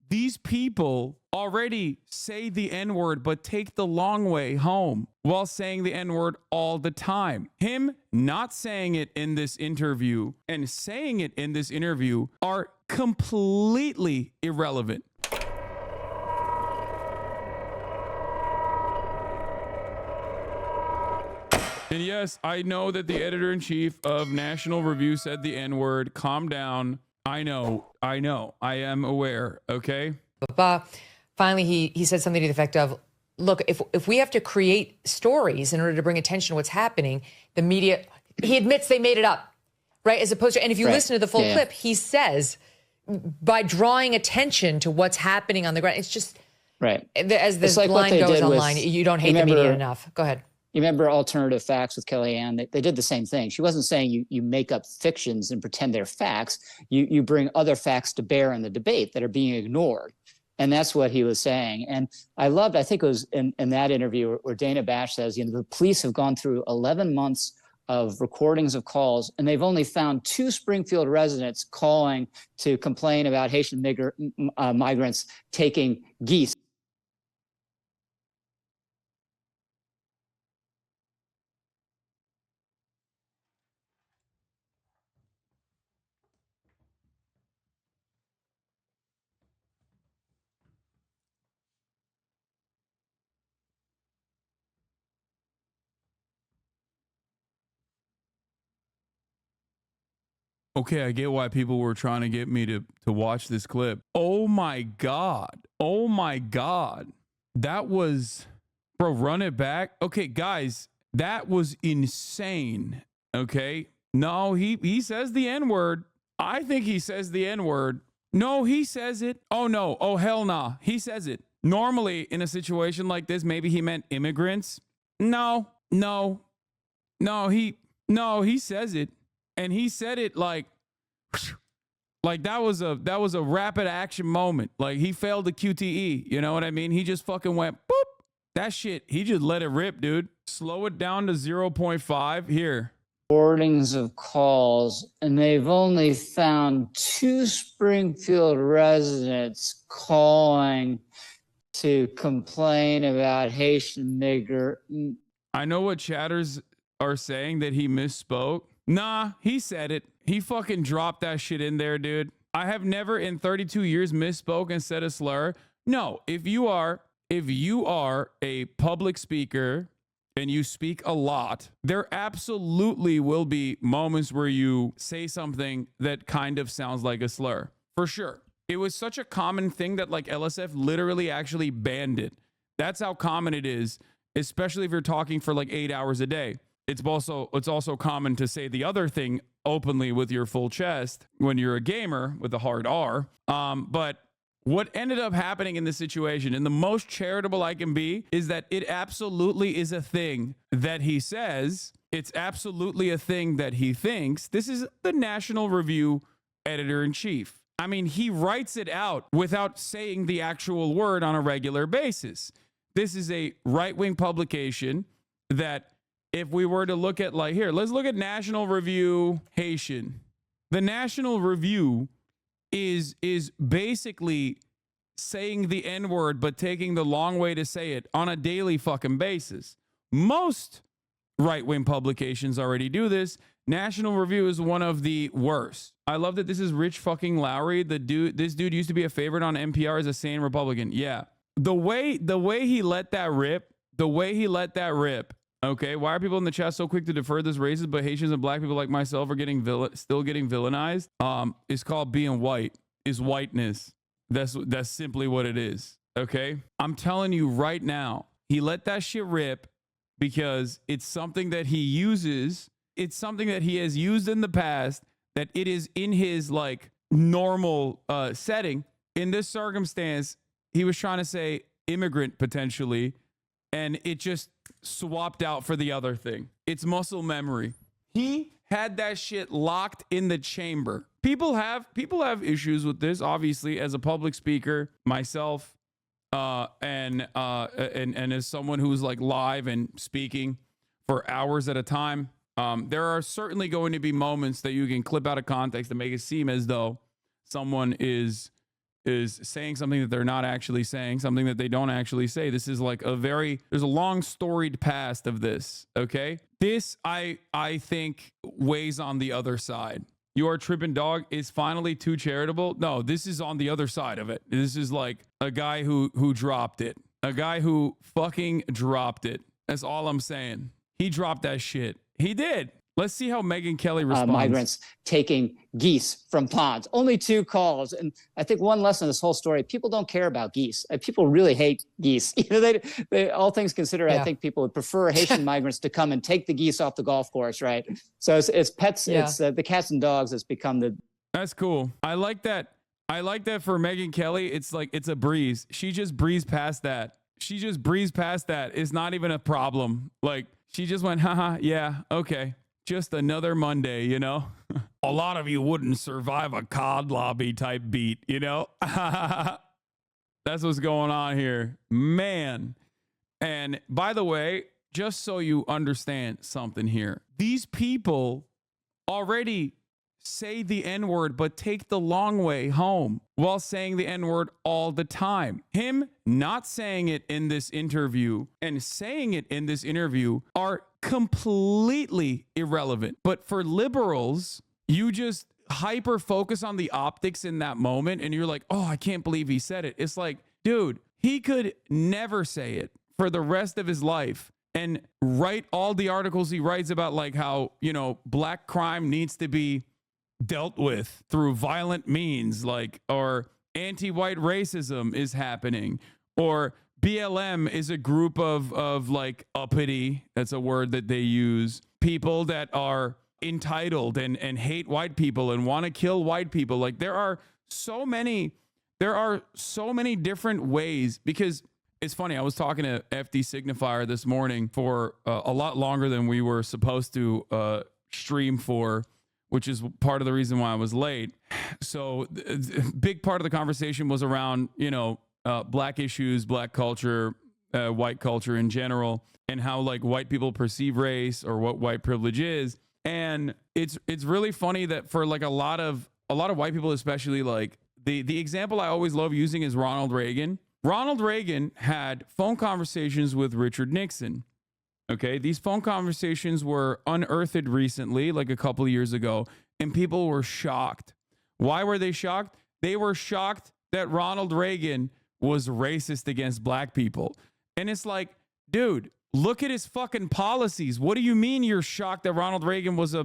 These people already say the N-word, but take the long way home while saying the N-word all the time. Him not saying it in this interview and saying it in this interview are completely irrelevant. And yes, I know that the editor-in-chief of National Review said the N-word. Calm down. I know. I am aware, okay? Finally, he said something to the effect of, look, if we have to create stories in order to bring attention to what's happening, the media, he admits they made it up, right? As opposed to, and if you listen to the full clip, he says, by drawing attention to what's happening on the ground, it's just, as this like line goes online, you don't hate the media enough. Go ahead. You remember Alternative Facts with Kellyanne? They did the same thing. She wasn't saying you make up fictions and pretend they're facts. You bring other facts to bear in the debate that are being ignored. And that's what he was saying. And I think it was in that interview where Dana Bash says, the police have gone through 11 months of recordings of calls, and they've only found 2 Springfield residents calling to complain about Haitian migrants taking geese. Okay, I get why people were trying to get me to watch this clip. Oh my God. Oh my God. That was, bro, run it back. Okay, guys, that was insane. Okay. No, he says the N-word. I think he says the N-word. No, he says it. Oh no. Oh hell nah. He says it. Normally in a situation like this, maybe he meant immigrants. No, he says it. And he said it like that was a rapid action moment. Like he failed the QTE. You know what I mean? He just fucking went boop. That shit. He just let it rip, dude. Slow it down to 0.5 here. Recordings of calls, and they've only found 2 Springfield residents calling to complain about Haitian migrant. I know what chatters are saying, that he misspoke. Nah, he said it. He fucking dropped that shit in there, dude. I have never in 32 years misspoke and said a slur. No, if you are a public speaker and you speak a lot, there absolutely will be moments where you say something that kind of sounds like a slur. For sure. It was such a common thing that like LSF literally actually banned it. That's how common it is, especially if you're talking for like 8 hours a day. It's also common to say the other thing openly with your full chest when you're a gamer with a hard R. But what ended up happening in this situation, and the most charitable I can be, is that it absolutely is a thing that he says. It's absolutely a thing that he thinks. This is the National Review editor-in-chief. I mean, he writes it out without saying the actual word on a regular basis. This is a right-wing publication that, if we were to look at, like, here, let's look at National Review Haitian. The National Review is basically saying the N-word, but taking the long way to say it on a daily fucking basis. Most right-wing publications already do this. National Review is one of the worst. I love that this is Rich fucking Lowry. This dude used to be a favorite on NPR as a sane Republican. Yeah. The way he let that rip, okay, why are people in the chat so quick to defer this racist, but Haitians and black people like myself are still getting villainized? It's called being white. Is whiteness. That's simply what it is. Okay? I'm telling you right now, he let that shit rip because it's something that he uses. It's something that he has used in the past, that it is in his like normal setting. In this circumstance, he was trying to say immigrant potentially, and it just swapped out for the other thing. It's muscle memory. He had that shit locked in the chamber. People have issues with this, obviously, as a public speaker, myself, and as someone who's like live and speaking for hours at a time. There are certainly going to be moments that you can clip out of context to make it seem as though someone is is saying something that they're not actually saying, something that they don't actually say. This is like there's a long storied past of this. Okay. This, I think, weighs on the other side. Your tripping dog is finally too charitable. No, this is on the other side of it. This is like a guy who dropped it. A guy who fucking dropped it. That's all I'm saying. He dropped that shit. He did. Let's see how Megyn Kelly responds. Migrants taking geese from ponds. Only 2 calls. And I think one lesson of this whole story, people don't care about geese. People really hate geese. You know, they all things considered, I think people would prefer Haitian migrants to come and take the geese off the golf course, right? So it's pets, it's the cats and dogs that's become the... That's cool. I like that. I like that for Megyn Kelly. It's like, it's a breeze. She just breezed past that. It's not even a problem. Like, she just went, haha, yeah, okay. Just another Monday, you know? A lot of you wouldn't survive a COD lobby type beat, you know? That's what's going on here. Man. And by the way, just so you understand something here, these people already say the N-word, but take the long way home while saying the N-word all the time. Him not saying it in this interview and saying it in this interview are completely irrelevant. But for liberals, you just hyper focus on the optics in that moment and you're like, oh, I can't believe he said it. It's like, dude, he could never say it for the rest of his life and write all the articles he writes about, like how, you know, black crime needs to be dealt with through violent means, like, or anti-white racism is happening, or BLM is a group of like uppity, that's a word that they use, people that are entitled and hate white people and want to kill white people. Like, there are so many different ways, because it's funny, I was talking to FD Signifier this morning for a lot longer than we were supposed to stream for, which is part of the reason why I was late. So big part of the conversation was around, you know, black issues, black culture, white culture in general, and how like white people perceive race or what white privilege is. And it's really funny that for like a lot of white people, especially, like the example I always love using is Ronald Reagan. Ronald Reagan had phone conversations with Richard Nixon. Okay, these phone conversations were unearthed recently, like a couple of years ago, and people were shocked. Why were they shocked? They were shocked that Ronald Reagan was racist against black people. And it's like, dude, look at his fucking policies. What do you mean you're shocked that Ronald Reagan was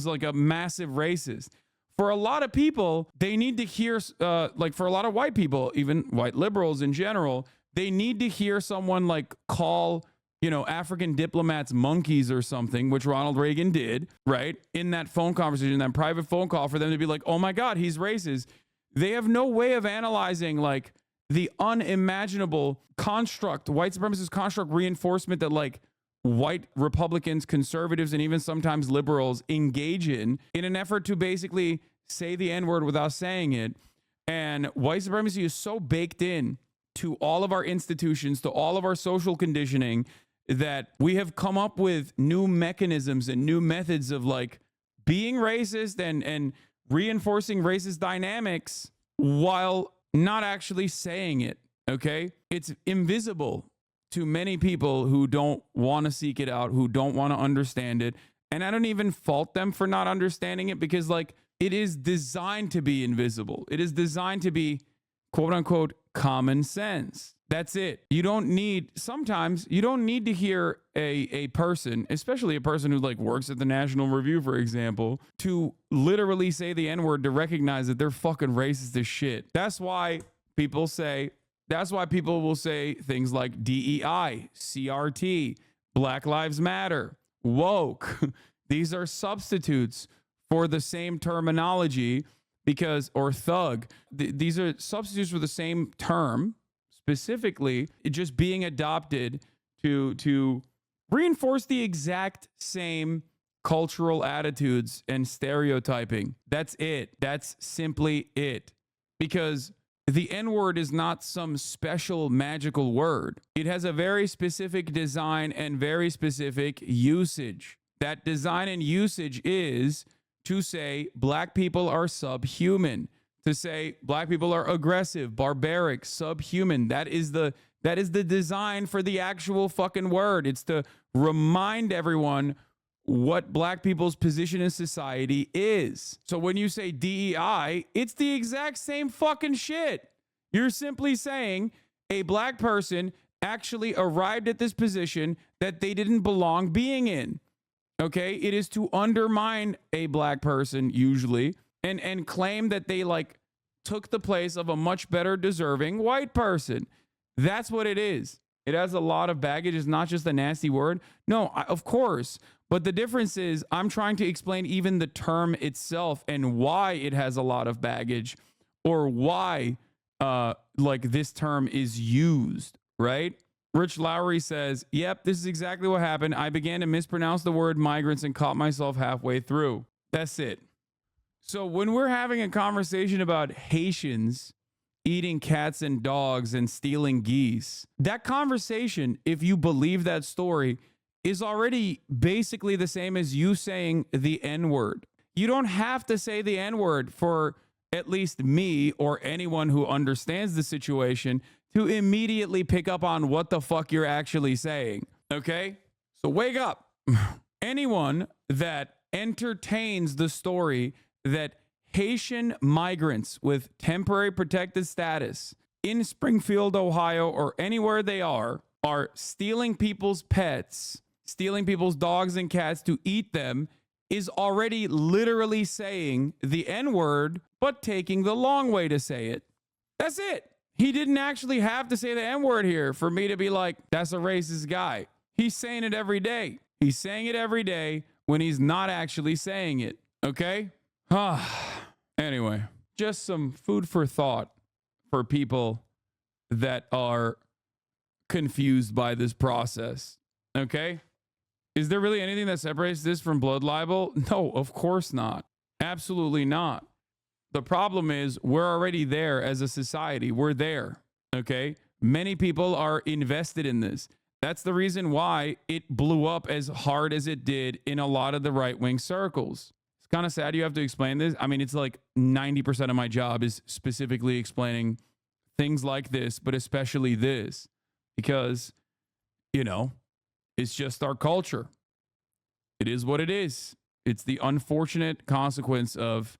like a massive racist? For a lot of people, they need to hear, like for a lot of white people, even white liberals in general, they need to hear someone like call, you know, African diplomats monkeys or something, which Ronald Reagan did, right? In that phone conversation, that private phone call, for them to be like, oh my God, he's racist. They have no way of analyzing like the unimaginable construct, white supremacist construct reinforcement that like white Republicans, conservatives, and even sometimes liberals engage in an effort to basically say the N-word without saying it. And white supremacy is so baked in to all of our institutions, to all of our social conditioning, that we have come up with new mechanisms and new methods of like being racist and reinforcing racist dynamics while not actually saying it. Okay. It's invisible to many people who don't want to seek it out, who don't want to understand it. And I don't even fault them for not understanding it, because like it is designed to be invisible. It is designed to be quote unquote common sense. That's it. Sometimes you don't need to hear a person, especially a person who like works at the National Review, for example, to literally say the N-word to recognize that they're fucking racist as shit. That's why people will say things like DEI, CRT, Black Lives Matter, woke. These are substitutes for the same terminology, or thug. These are substitutes for the same term, specifically just being adopted to reinforce the exact same cultural attitudes and stereotyping. That's it. That's simply it. Because the N-word is not some special magical word. It has a very specific design and very specific usage. That design and usage is to say black people are subhuman, to say black people are aggressive, barbaric, subhuman. That is the design for the actual fucking word. It's to remind everyone what black people's position in society is. So when you say DEI, it's the exact same fucking shit. You're simply saying a black person actually arrived at this position that they didn't belong being in. Okay? It is to undermine a black person usually and claim that they like took the place of a much better deserving white person. That's what it is. It has a lot of baggage. It's not just a nasty word. No, of course. But the difference is I'm trying to explain even the term itself and why it has a lot of baggage, or why like this term is used, right? Rich Lowry says, yep, this is exactly what happened. I began to mispronounce the word migrants and caught myself halfway through. That's it. So when we're having a conversation about Haitians eating cats and dogs and stealing geese, that conversation, if you believe that story, is already basically the same as you saying the N-word. You don't have to say the N-word for at least me or anyone who understands the situation to immediately pick up on what the fuck you're actually saying. Okay? So wake up. Anyone that entertains the story that Haitian migrants with temporary protected status in Springfield, Ohio, or anywhere they are stealing people's pets, stealing people's dogs and cats to eat them, is already literally saying the N-word, but taking the long way to say it. That's it. He didn't actually have to say the N-word here for me to be like, that's a racist guy. He's saying it every day. He's saying it every day when he's not actually saying it. Okay? Anyway, just some food for thought for people that are confused by this process. Okay? Is there really anything that separates this from blood libel? No, of course not. Absolutely not. The problem is we're already there as a society. We're there. Okay? Many people are invested in this. That's the reason why it blew up as hard as it did in a lot of the right-wing circles. It's kind of sad you have to explain this. I mean, it's like 90% of my job is specifically explaining things like this, but especially this, because, you know, it's just our culture. It is what it is. It's the unfortunate consequence of,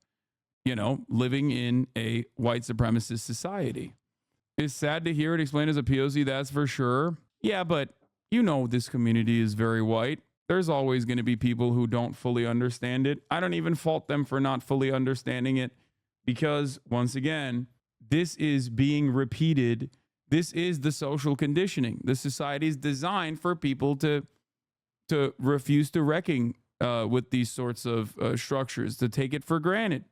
you know, living in a white supremacist society. It's sad to hear it explained as a POC, that's for sure. Yeah, but you know this community is very white. There's always going to be people who don't fully understand it. I don't even fault them for not fully understanding it because, once again, this is being repeated. This is the social conditioning. The society is designed for people to refuse to reckon with these sorts of structures, to take it for granted.